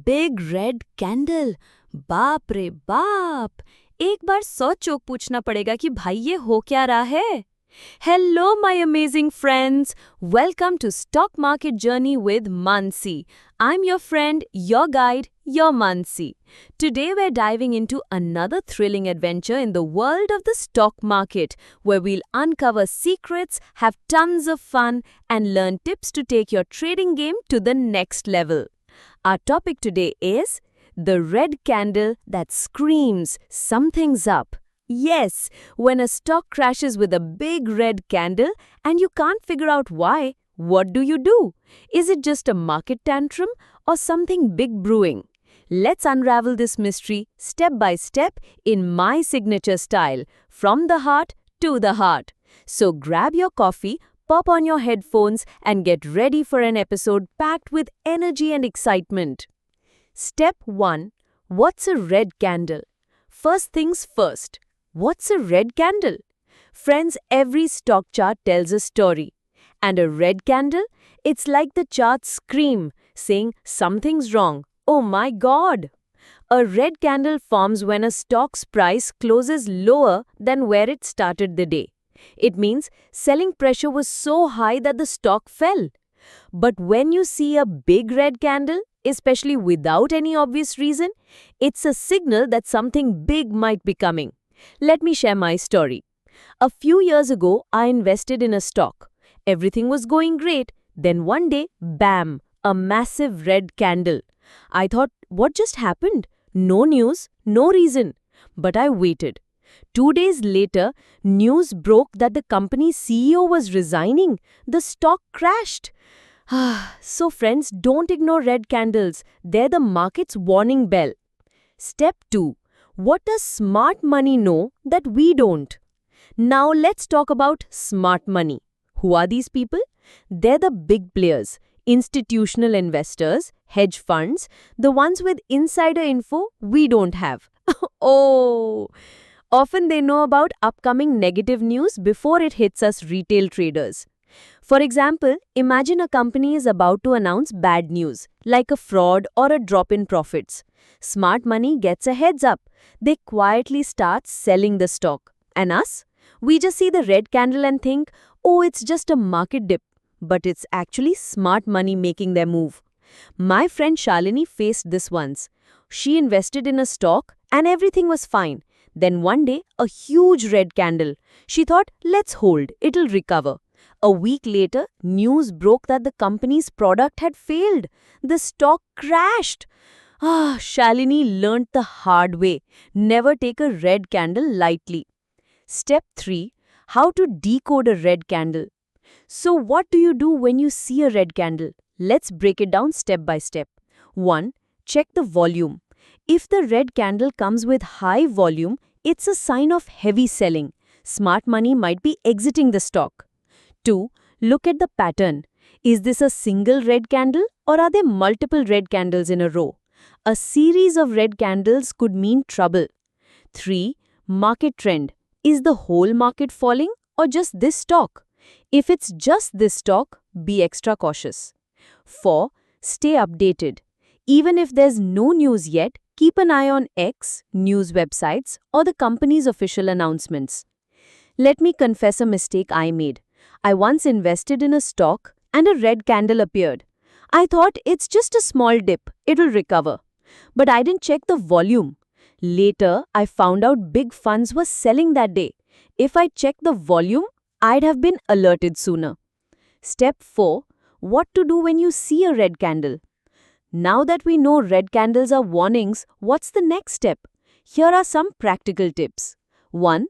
Big red candle. बाप रे बाप। एक बार 100 चोक पूछना पड़ेगा कि भाई ये हो क्या रहा है। Hello, my amazing friends. Welcome to Stock Market Journey with Mansi. I'm your friend, your guide, your Mansi. Today, we're diving into another thrilling adventure in the world of the stock market, where we'll uncover secrets, have tons of fun, and learn tips to take your trading game to the next level. Our topic today is the red candle that screams something's up. Yes, when a stock crashes with a big red candle and you can't figure out why, what do? Is it just a market tantrum or something big brewing? Let's unravel this mystery step by step in my signature style, from the heart to the heart. So grab your coffee, pop on your headphones, and get ready for an episode packed with energy and excitement. Step 1. What's a red candle? First things first. What's a red candle? Friends, every stock chart tells a story. And a red candle? It's like the charts scream, saying something's wrong. Oh my God! A red candle forms when a stock's price closes lower than where it started the day. It means selling pressure was so high that the stock fell. But when you see a big red candle, especially without any obvious reason, it's a signal that something big might be coming. Let me share my story. A few years ago, I invested in a stock. Everything was going great. Then one day, bam, a massive red candle. I thought, what just happened? No news, no reason. But I waited. 2 days later, news broke that the company's CEO was resigning. The stock crashed. So friends, don't ignore red candles. They're the market's warning bell. Step 2. What does smart money know that we don't? Now let's talk about smart money. Who are these people? They're the big players, institutional investors, hedge funds, the ones with insider info we don't have. Oh! Often they know about upcoming negative news before it hits us retail traders. For example, imagine a company is about to announce bad news, like a fraud or a drop in profits. Smart money gets a heads up. They quietly start selling the stock. And us? We just see the red candle and think, oh, it's just a market dip. But it's actually smart money making their move. My friend Shalini faced this once. She invested in a stock and everything was fine. Then one day, a huge red candle. She thought, let's hold, it'll recover. A week later, news broke that the company's product had failed. The stock crashed. Shalini learnt the hard way. Never take a red candle lightly. Step 3. How to decode a red candle. So what do you do when you see a red candle? Let's break it down step by step. 1. Check the volume. If the red candle comes with high volume, it's a sign of heavy selling. Smart money might be exiting the stock. 2. Look at the pattern. Is this a single red candle or are there multiple red candles in a row? A series of red candles could mean trouble. 3. Market trend. Is the whole market falling or just this stock? If it's just this stock, be extra cautious. 4. Stay updated. Even if there's no news yet, keep an eye on X, news websites, or the company's official announcements. Let me confess a mistake I made. I once invested in a stock and a red candle appeared. I thought it's just a small dip, it'll recover. But I didn't check the volume. Later, I found out big funds were selling that day. If I checked the volume, I'd have been alerted sooner. Step 4. What to do when you see a red candle? Now that we know red candles are warnings, what's the next step? Here are some practical tips. 1.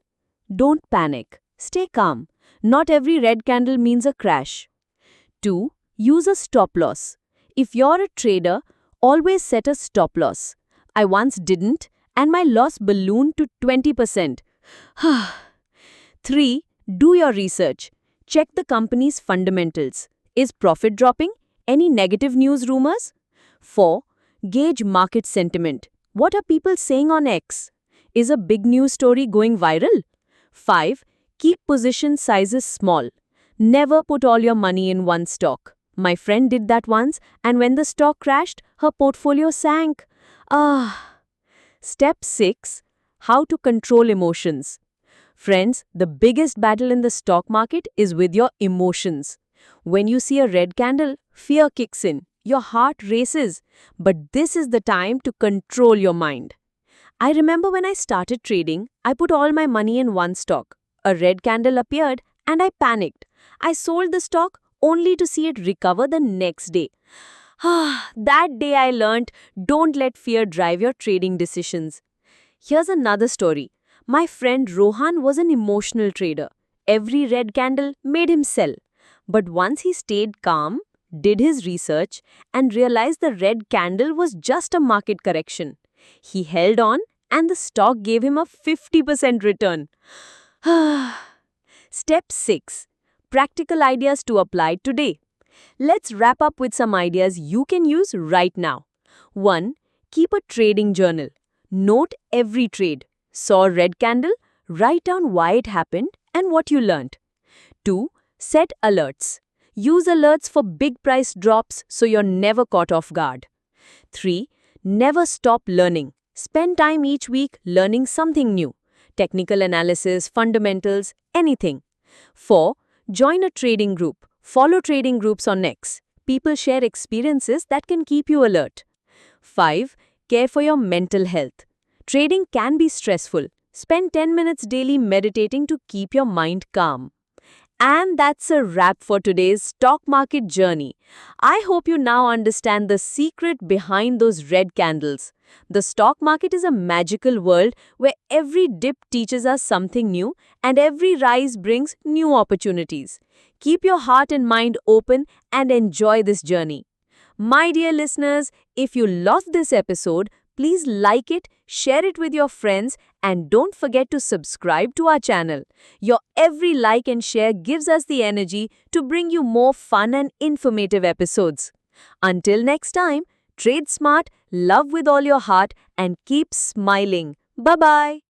Don't panic. Stay calm. Not every red candle means a crash. 2. Use a stop loss. If you're a trader, always set a stop loss. I once didn't, and my loss ballooned to 20%. 3. Do your research. Check the company's fundamentals. Is profit dropping? Any negative news rumors? 4. Gauge market sentiment. What are people saying on X? Is a big news story going viral? 5. Keep position sizes small. Never put all your money in one stock. My friend did that once, and when the stock crashed, her portfolio sank. Ah. Step 6. How to control emotions. Friends, the biggest battle in the stock market is with your emotions. When you see a red candle, fear kicks in. Your heart races. But this is the time to control your mind. I remember when I started trading, I put all my money in one stock. A red candle appeared and I panicked. I sold the stock only to see it recover the next day. That day I learned, don't let fear drive your trading decisions. Here's another story. My friend Rohan was an emotional trader. Every red candle made him sell. But once he stayed calm, did his research, and realized the red candle was just a market correction. He held on, and the stock gave him a 50% return. Step 6. Practical ideas to apply today. Let's wrap up with some ideas you can use right now. 1. Keep a trading journal. Note every trade. Saw red candle? Write down why it happened and what you learned. 2. Set alerts. Use alerts for big price drops so you're never caught off guard. 3. Never stop learning. Spend time each week learning something new. Technical analysis, fundamentals, anything. 4. Join a trading group. Follow trading groups on X. People share experiences that can keep you alert. 5. Care for your mental health. Trading can be stressful. Spend 10 minutes daily meditating to keep your mind calm. And that's a wrap for today's stock market journey. I hope you now understand the secret behind those red candles. The stock market is a magical world where every dip teaches us something new and every rise brings new opportunities. Keep your heart and mind open and enjoy this journey. My dear listeners, if you loved this episode, please like it, share it with your friends, and don't forget to subscribe to our channel. Your every like and share gives us the energy to bring you more fun and informative episodes. Until next time, trade smart, love with all your heart, and keep smiling. Bye-bye.